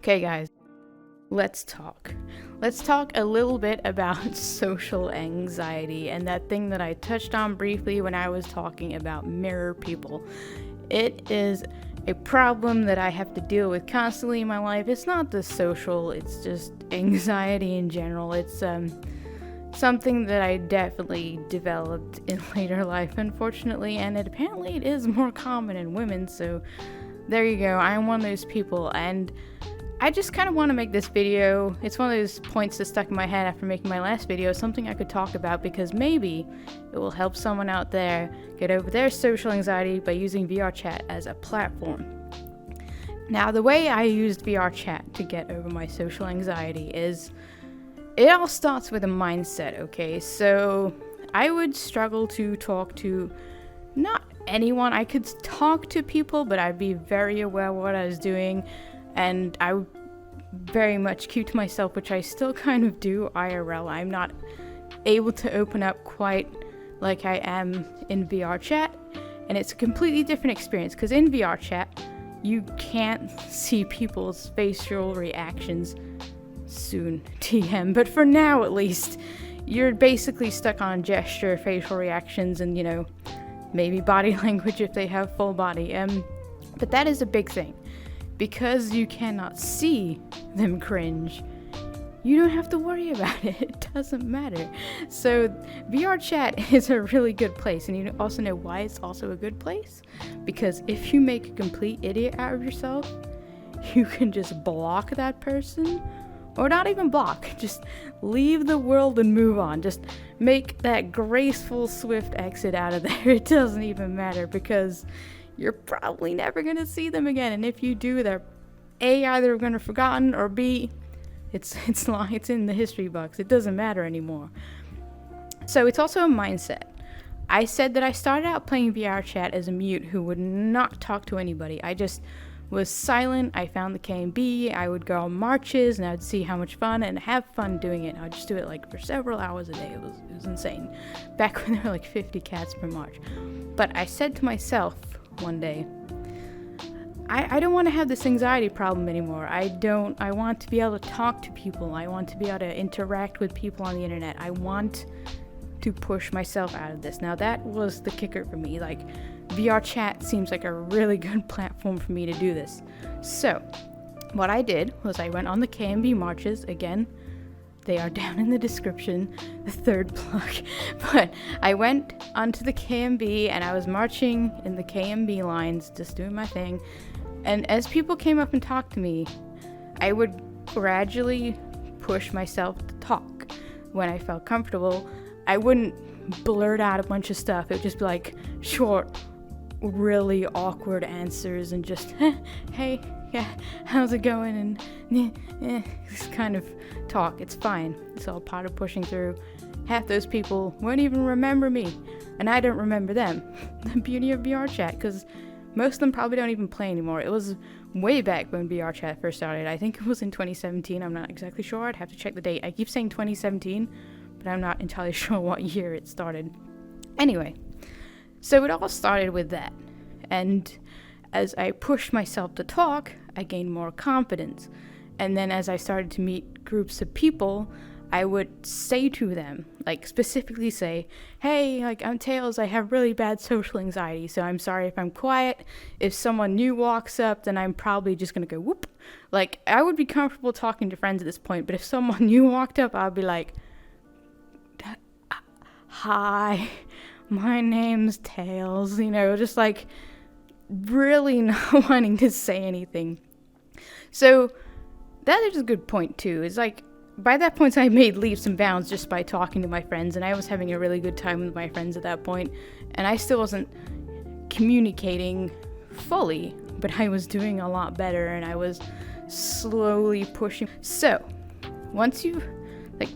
Okay, guys, let's talk. Let's talk a little bit about social anxiety and that thing that I touched on briefly when I was talking about mirror people. It is a problem that I have to deal with constantly in my life. It's not the social, it's just anxiety in general. It's something that I definitely developed in later life, unfortunately, and apparently it is more common in women, so there you go. I'm one of those people, and I just kind of want to make this video. It's one of those points that stuck in my head after making my last video, something I could talk about because maybe it will help someone out there get over their social anxiety by using VRChat as a platform. Now, the way I used VRChat to get over my social anxiety is, it all starts with a mindset, okay? So I would struggle to talk to not anyone. I could talk to people, but I'd be very aware of what I was doing, and I would very much keep to myself, which I still kind of do IRL. I'm not able to open up quite like I am in VRChat, and it's a completely different experience because in VRChat, you can't see people's facial reactions. Soon TM, but for now at least, you're basically stuck on gesture, facial reactions, and maybe body language if they have full body. But that is a big thing. Because you cannot see them cringe, you don't have to worry about it. It doesn't matter. So VRChat is a really good place, and you also know why it's also a good place? Because if you make a complete idiot out of yourself, you can just block that person, or not even block, just leave the world and move on. Just make that graceful, swift exit out of there. It doesn't even matter because you're probably never going to see them again. And if you do, they're A, either going to forgotten, or B, it's in the history books. It doesn't matter anymore. So it's also a mindset. I said that I started out playing VRChat as a mute who would not talk to anybody. I just was silent. I found the KMB. I would go on marches and I would see how much fun and have fun doing it. I'd just do it like for several hours a day. It was insane. Back when there were like 50 cats per march. But I said to myself one day, I don't want to have this anxiety problem anymore. I want to be able to talk to people. I want to be able to interact with people on the internet. I want to push myself out of this. Now that was the kicker for me. Like, VRChat seems like a really good platform for me to do this. So what I did was I went on the KMB marches. Again, they are down in the description, the third plug. But I went onto the KMB and I was marching in the KMB lines, just doing my thing. And as people came up and talked to me, I would gradually push myself to talk. When I felt comfortable, I wouldn't blurt out a bunch of stuff. It would just be like short, really awkward answers and just, hey, yeah, how's it going? And this kind of talk. It's fine. It's all part of pushing through. Half those people won't even remember me, and I don't remember them. The beauty of VRChat, because most of them probably don't even play anymore. It was way back when VRChat first started. I think it was in 2017. I'm not exactly sure. I'd have to check the date. I keep saying 2017, but I'm not entirely sure what year it started. Anyway, so it all started with that. And as I pushed myself to talk, I gained more confidence. And then as I started to meet groups of people, I would say to them, like specifically say, hey, like I'm Tails, I have really bad social anxiety, so I'm sorry if I'm quiet. If someone new walks up, then I'm probably just gonna go whoop. Like, I would be comfortable talking to friends at this point, but if someone new walked up, I'd be like, hi, my name's Tails, just like really not wanting to say anything. So that is a good point too. It's like, by that point I made leaps and bounds just by talking to my friends, and I was having a really good time with my friends at that point, and I still wasn't communicating fully, but I was doing a lot better, and I was slowly pushing. So once you, like,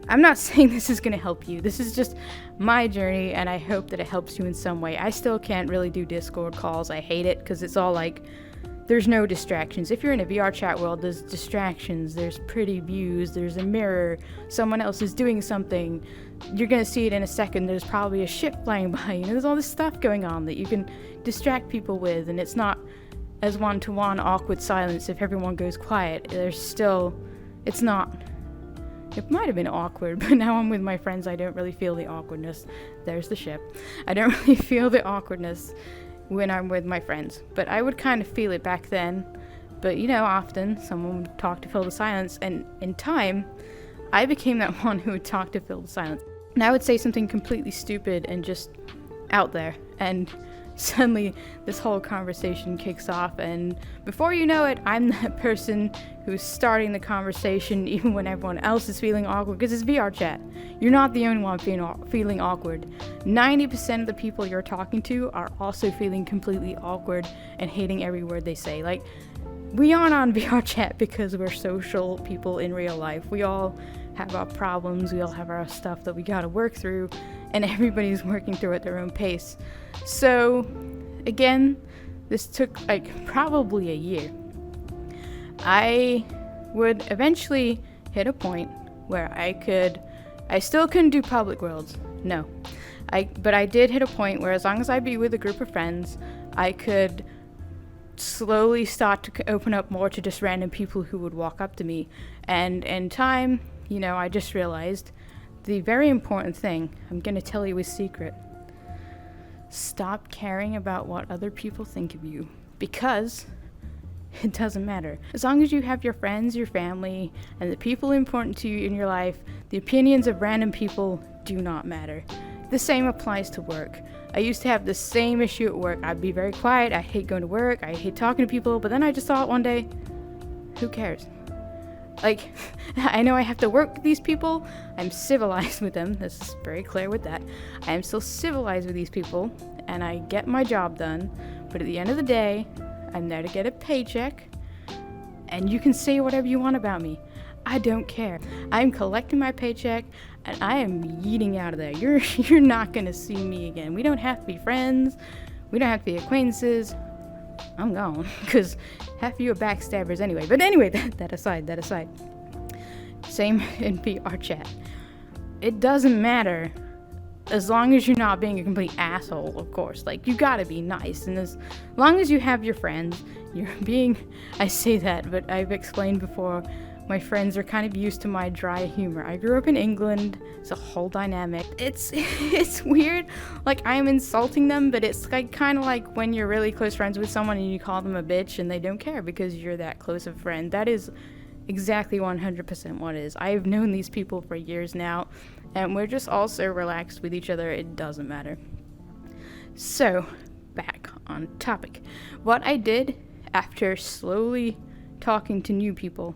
I'm not saying this is going to help you. This is just my journey, and I hope that it helps you in some way. I still can't really do Discord calls. I hate it because it's all like, there's no distractions. If you're in a VRChat world, there's distractions, there's pretty views, there's a mirror, someone else is doing something. You're going to see it in a second. There's probably a ship flying by. There's all this stuff going on that you can distract people with, and it's not as one-to-one awkward silence if everyone goes quiet. It's not. It might have been awkward, but now I'm with my friends, I don't really feel the awkwardness. There's the ship. I don't really feel the awkwardness when I'm with my friends, but I would kind of feel it back then. But often someone would talk to fill the silence, and in time, I became that one who would talk to fill the silence. And I would say something completely stupid and just out there, and suddenly this whole conversation kicks off, and before you know it, I'm that person who's starting the conversation even when everyone else is feeling awkward, because it's VR chat. You're not the only one feeling awkward. 90% of the people you're talking to are also feeling completely awkward and hating every word they say. Like, we aren't on VR chat because we're social people in real life. We all have our problems, we all have our stuff that we gotta work through, and everybody's working through at their own pace. So, again, this took probably a year. I would eventually hit a point where I still couldn't do public worlds, no. But I did hit a point where as long as I'd be with a group of friends, I could slowly start to open up more to just random people who would walk up to me. And in time, I just realized the very important thing, I'm going to tell you a secret. Stop caring about what other people think of you, because it doesn't matter. As long as you have your friends, your family, and the people important to you in your life, the opinions of random people do not matter. The same applies to work. I used to have the same issue at work. I'd be very quiet, I hate going to work, I hate talking to people, but then I just thought one day, who cares? I know I have to work with these people. I'm civilized with them. This is very clear with that. I am still civilized with these people, and I get my job done. But at the end of the day, I'm there to get a paycheck, and you can say whatever you want about me. I don't care. I'm collecting my paycheck, and I am yeeting out of there. You're not gonna see me again. We don't have to be friends. We don't have to be acquaintances. I'm gone, because half of you are backstabbers anyway. But anyway, that aside. Same in VR chat. It doesn't matter, as long as you're not being a complete asshole, of course. You gotta be nice, and as long as you have your friends, I say that, but I've explained before, my friends are kind of used to my dry humor. I grew up in England. It's a whole dynamic. It's weird. I'm insulting them, but it's kind of like when you're really close friends with someone and you call them a bitch and they don't care because you're that close of a friend. That is exactly 100% what it is. I've known these people for years now, and we're just all so relaxed with each other, it doesn't matter. So, back on topic. What I did after slowly talking to new people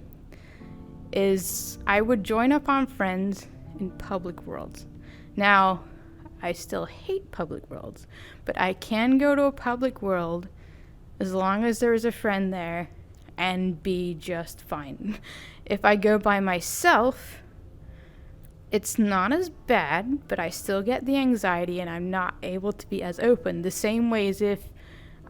is I would join up on friends in public worlds. Now, I still hate public worlds, but I can go to a public world as long as there is a friend there and be just fine. If I go by myself, it's not as bad, but I still get the anxiety and I'm not able to be as open. The same way as if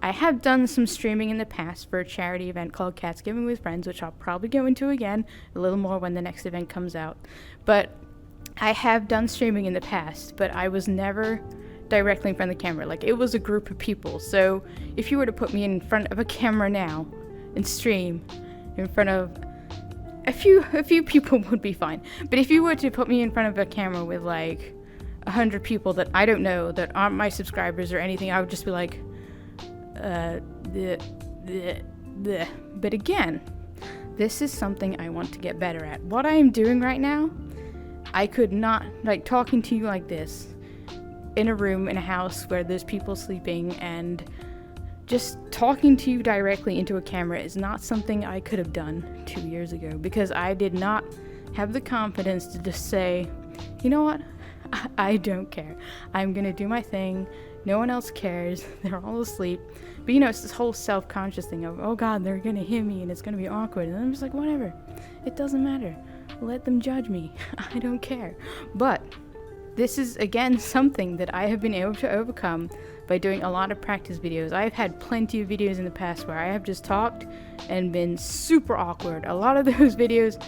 I have done some streaming in the past for a charity event called Catskilling with Friends, which I'll probably go into again a little more when the next event comes out. But I have done streaming in the past, but I was never directly in front of the camera. It was a group of people. So if you were to put me in front of a camera now and stream in front of a few people would be fine. But if you were to put me in front of a camera with 100 people that I don't know, that aren't my subscribers or anything, I would just be like, But again, this is something I want to get better at. What I am doing right now, I could not, talking to you like this, in a room, in a house where there's people sleeping, and just talking to you directly into a camera is not something I could have done 2 years ago, because I did not have the confidence to just say, you know what, I don't care. I'm gonna do my thing. No one else cares. They're all asleep. But it's this whole self-conscious thing of, oh God, they're gonna hear me and it's gonna be awkward. And I'm just like, whatever. It doesn't matter. Let them judge me. I don't care. But this is, again, something that I have been able to overcome by doing a lot of practice videos. I've had plenty of videos in the past where I have just talked and been super awkward. A lot of those videos,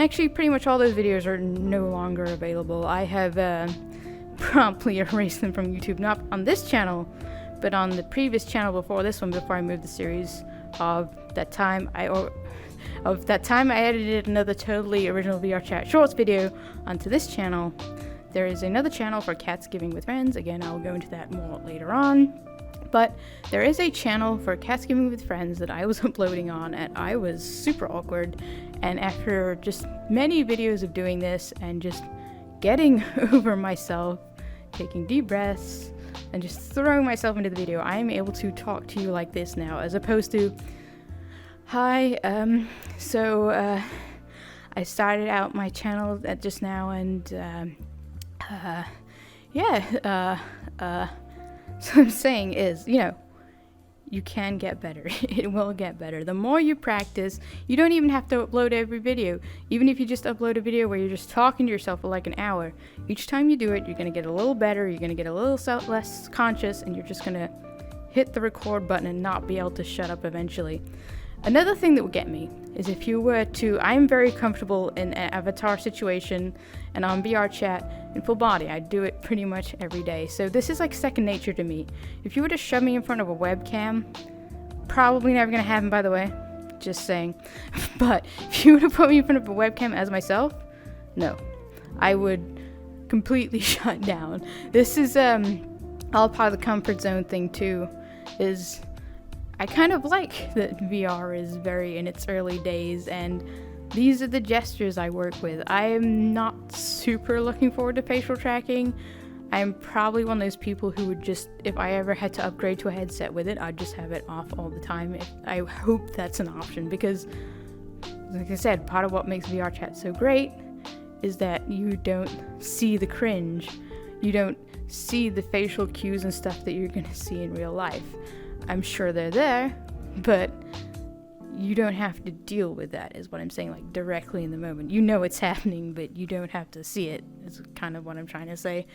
actually pretty much all those videos are no longer available. I have promptly erased them from YouTube, not on this channel, but on the previous channel before this one, before I moved the series of that time I edited another totally original VRChat Shorts video onto this channel. There is another channel for Catskilling with friends. Again, I'll go into that more later on. But there is a channel for Catskilling with friends that I was uploading on, and I was super awkward. And after just many videos of doing this and just getting over myself, taking deep breaths, and just throwing myself into the video, I am able to talk to you like this now, as opposed to, hi, I started out my channel just now, and, so what I'm saying is, you can get better. It will get better. The more you practice, you don't even have to upload every video. Even if you just upload a video where you're just talking to yourself for like an hour, each time you do it, you're going to get a little better, you're going to get a little less conscious, and you're just going to hit the record button and not be able to shut up eventually. Another thing that would get me is if you were to, I'm very comfortable in an avatar situation and on VRChat in full body. I do it pretty much every day. So this is like second nature to me. If you were to shove me in front of a webcam, probably never gonna happen, by the way, just saying. But if you were to put me in front of a webcam as myself, no, I would completely shut down. This is all part of the comfort zone thing too, is I kind of like that VR is very in its early days, and these are the gestures I work with. I am not super looking forward to facial tracking. I'm probably one of those people who would just, if I ever had to upgrade to a headset with it, I'd just have it off all the time. I hope that's an option, because, like I said, part of what makes VRChat so great is that you don't see the cringe. You don't see the facial cues and stuff that you're gonna see in real life. I'm sure they're there, but you don't have to deal with that, is what I'm saying, like directly in the moment. You know it's happening, but you don't have to see it, is kind of what I'm trying to say.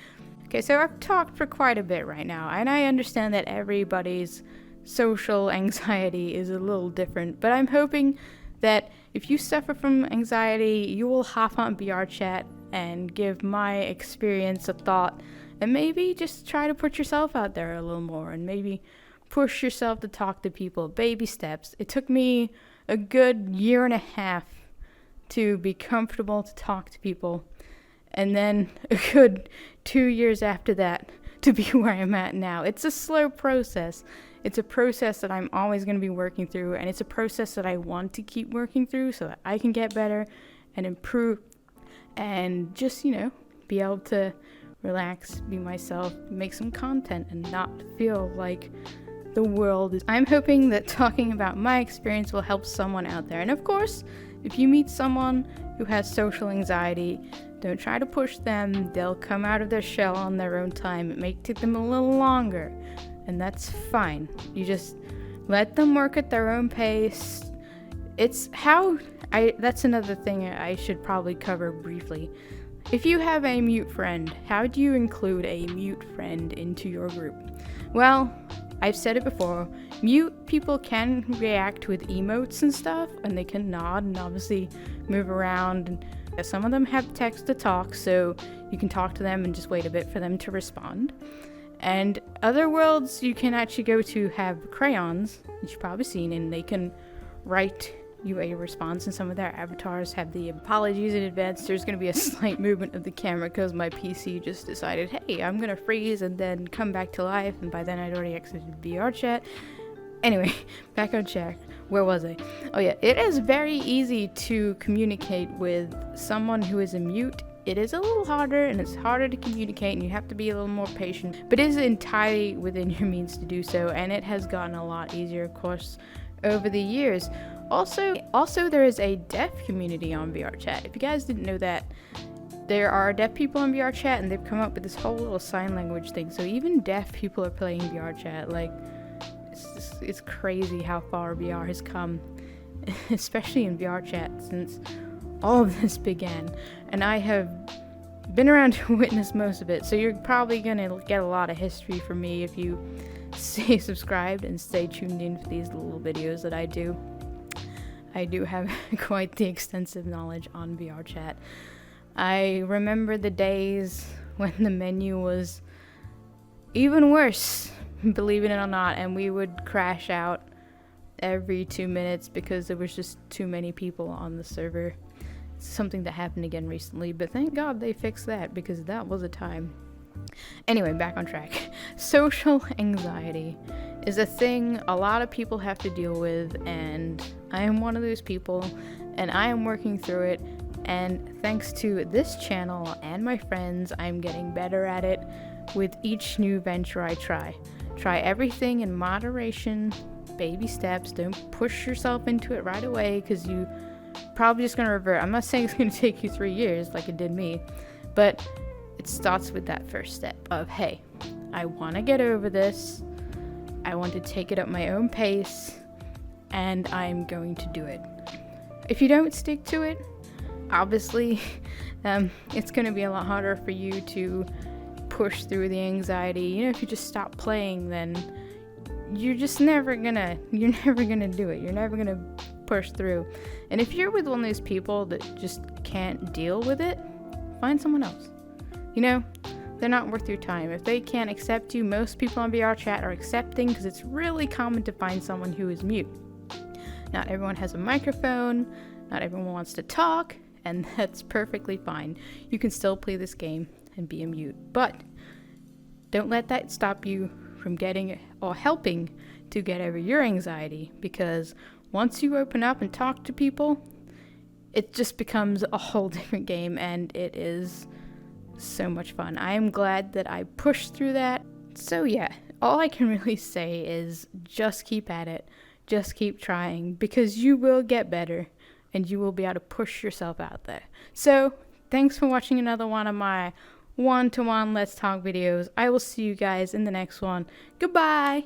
Okay, so I've talked for quite a bit right now, and I understand that everybody's social anxiety is a little different, but I'm hoping that if you suffer from anxiety, you will hop on VRChat and give my experience a thought, and maybe just try to put yourself out there a little more, and maybe push yourself to talk to people. Baby steps. It took me a good year and a half to be comfortable to talk to people, and then a good 2 years after that to be where I'm at now. It's a slow process. It's a process that I'm always going to be working through, and it's a process that I want to keep working through so that I can get better and improve and just, be able to relax, be myself, make some content, and not feel like the world is. I'm hoping that talking about my experience will help someone out there. And of course, if you meet someone who has social anxiety, don't try to push them. They'll come out of their shell on their own time. It may take them a little longer, and that's fine. You just let them work at their own pace. That's another thing I should probably cover briefly. If you have a mute friend, how do you include a mute friend into your group? Well, I've said it before, mute people can react with emotes and stuff, and they can nod and obviously move around. And some of them have text to talk, so you can talk to them and just wait a bit for them to respond. And other worlds you can actually go to have crayons, which you've probably seen, and they can write you a response, and some of their avatars have the apologies in advance. There's going to be a slight movement of the camera because my PC just decided, hey, I'm going to freeze and then come back to life, and by then I'd already exited VRChat. Anyway, back on track. Where was I? Oh yeah, it is very easy to communicate with someone who is a mute. It is a little harder, and it's harder to communicate, and you have to be a little more patient, but it is entirely within your means to do so, and it has gotten a lot easier, of course, over the years. Also, there is a deaf community on VRChat. If you guys didn't know that, there are deaf people on VRChat, and they've come up with this whole little sign language thing, so even deaf people are playing VRChat. Like, it's crazy how far VR has come, especially in VRChat, since all of this began, and I have been around to witness most of it, so you're probably gonna get a lot of history from me if you stay subscribed and stay tuned in for these little videos that I do. I do have quite the extensive knowledge on VRChat. I remember the days when the menu was even worse, believe it or not, and we would crash out every 2 minutes because there was just too many people on the server. It's something that happened again recently, but thank God they fixed that because that was a time. Anyway, back on track. Social anxiety is a thing a lot of people have to deal with, and I am one of those people, and I am working through it, and thanks to this channel and my friends, I'm getting better at it with each new venture I try. Try everything in moderation, baby steps. Don't push yourself into it right away because you probably just gonna revert. I'm not saying it's gonna take you 3 years like it did me, but it starts with that first step of, hey, I want to get over this. I want to take it at my own pace, and I'm going to do it. If you don't stick to it, obviously, it's going to be a lot harder for you to push through the anxiety. You know, if you just stop playing, then you're just never gonna do it. You're never gonna push through. And if you're with one of those people that just can't deal with it, find someone else. You know, they're not worth your time. If they can't accept you, most people on VRChat are accepting because it's really common to find someone who is mute. Not everyone has a microphone, not everyone wants to talk, and that's perfectly fine. You can still play this game and be a mute, but don't let that stop you from getting or helping to get over your anxiety, because once you open up and talk to people, it just becomes a whole different game, and it is so much fun. I am glad that I pushed through that. So yeah, all I can really say is just keep at it. Just keep trying, because you will get better and you will be able to push yourself out there. So thanks for watching another one of my one-to-one Let's Talk videos. I will see you guys in the next one. Goodbye!